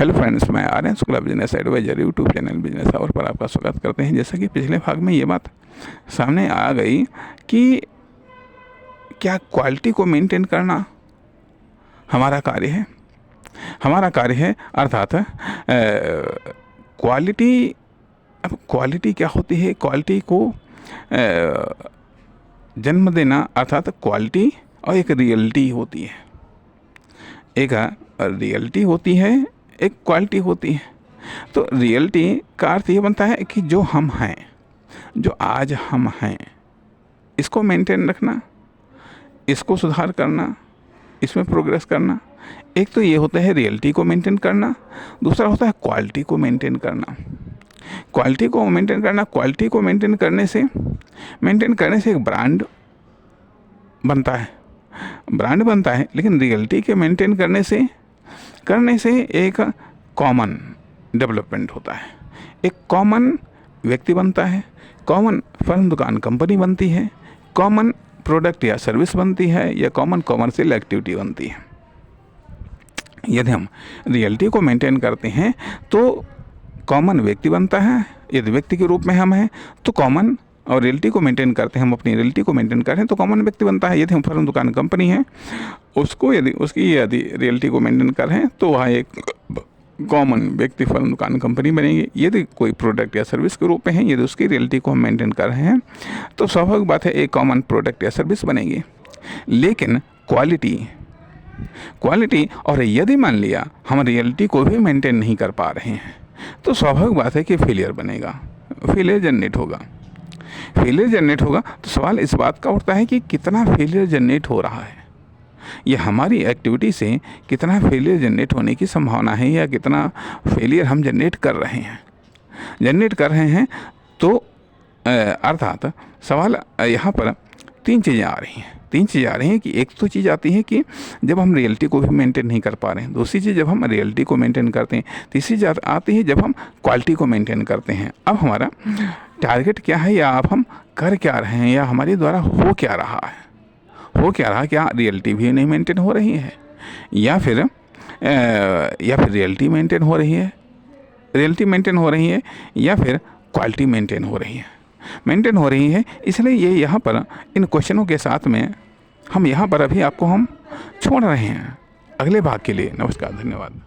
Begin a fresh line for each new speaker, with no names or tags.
Hello friends, मैं Aryan Shukla business advisor YouTube channel business hour पर आपका स्वागत करते हैं। जैसा कि पिछले भाग में ये बात सामने आ गई कि क्या क्वालिटी को मेंटेन करना हमारा कार्य है। अर्थात क्वालिटी। अब क्वालिटी क्या होती है? क्वालिटी को जन्म देना अर्थात क्वालिटी और एक रियलिटी होती है। एक रियलिटी होती है, एक क्वालिटी होती है। तो रियलिटी का अर्थ ये बनता है कि जो हम हैं, जो आज हम हैं, इसको मेंटेन रखना, इसको सुधार करना, इसमें प्रोग्रेस करना। एक तो ये होता है रियलिटी को मेंटेन करना, दूसरा होता है क्वालिटी को मेंटेन करना। क्वालिटी को मेंटेन करने से एक ब्रांड बनता है। लेकिन रियलिटी के मेंटेन करने से एक कॉमन डेवलपमेंट होता है, एक कॉमन व्यक्ति बनता है, कॉमन फर्म दुकान कंपनी बनती है, कॉमन प्रोडक्ट या सर्विस बनती है, या कॉमन कॉमर्शियल एक्टिविटी बनती है। यदि हम रियलिटी को मेंटेन करते हैं तो कॉमन व्यक्ति बनता है। यदि व्यक्ति के रूप में हम हैं तो कॉमन, और रियलिटी को मेंटेन करते हैं, हम अपनी रियलिटी को मेंटेन कर रहे हैं तो कॉमन व्यक्ति बनता है। यदि हम फर्म दुकान कंपनी है, यदि रियलिटी को मेंटेन कर रहे हैं तो वह एक कॉमन व्यक्ति फर्म दुकान कंपनी बनेगी। यदि कोई प्रोडक्ट या सर्विस के रूप में है, यदि उसकी रियलिटी को हम मेंटेन कर रहे हैं तो स्वाभाविक बात है एक कॉमन प्रोडक्ट या सर्विस बनेगी। लेकिन क्वालिटी और यदि मान लिया हम रियलिटी को भी मेंटेन नहीं कर पा रहे हैं तो स्वाभाविक बात है कि फेलियर बनेगा, फेलियर जनरेट होगा। तो सवाल इस बात का उठता है कि कितना फेलियर जनरेट हो रहा है, ये हमारी एक्टिविटी से कितना फेलियर जनरेट होने की संभावना है, या कितना फेलियर हम जनरेट कर रहे हैं। तो अर्थात सवाल यहाँ पर तीन चीज़ें आ रही हैं कि एक तो चीज़ आती है कि जब हम रियलिटी को भी मेंटेन नहीं कर पा रहे हैं, दूसरी चीज़ जब हम रियलिटी को मेंटेन करते हैं, तीसरी चीज़ आती है जब हम क्वालिटी को मेंटेन करते हैं। अब हमारा टारगेट क्या है, या अब हम कर क्या रहे हैं, या हमारे द्वारा हो क्या रहा है। क्या रियलिटी भी नहीं मेंटेन हो रही है, या फिर रियलिटी मेंटेन हो रही है, या फिर क्वालिटी मेंटेन हो रही है। इसलिए ये यहाँ पर इन क्वेश्चनों के साथ में हम यहाँ पर अभी आपको छोड़ रहे हैं। अगले भाग के लिए नमस्कार, धन्यवाद।